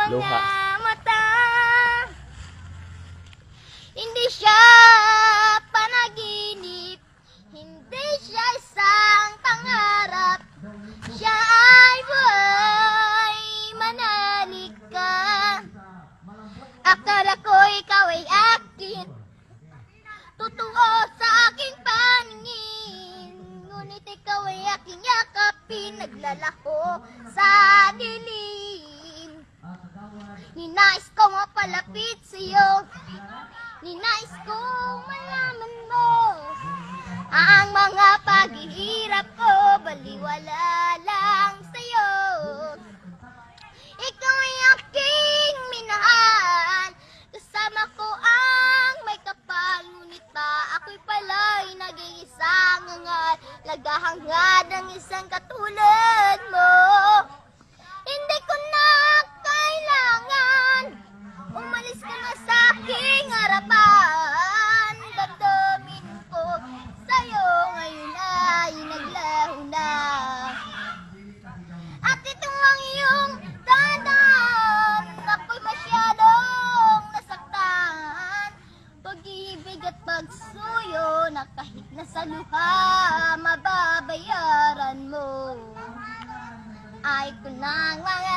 mga mata. Hindi siya panaginip, hindi siya isang pangarap. Siya ay buhay, manalik ka. Akala ko ikaw ay akin, totoo sa aking paningin. Ngunit ikaw ay aking yakapin, naglalako sa dilim. Ninais ko mapalapit sa'yo, ninais kong malaman mo ang mga paghihirap ko, baliwala lang sa'yo. Ikaw ay aking minahal, kasama ko ang may kapal. Ngunit ba ako'y pala'y nag-iisang hangal, naghahangad ng isang katulad mo. Hindi ko na kailangan, umalis ka na sa aking harapan. Damdamin ko sa'yo ngayon ay naglaho na. At ito ang iyong tandaan, ako'y masyadong nasaktan. Pag-ibig at pagsuyo na kahit nasa luha mababayaran mo. Ay ko nang mga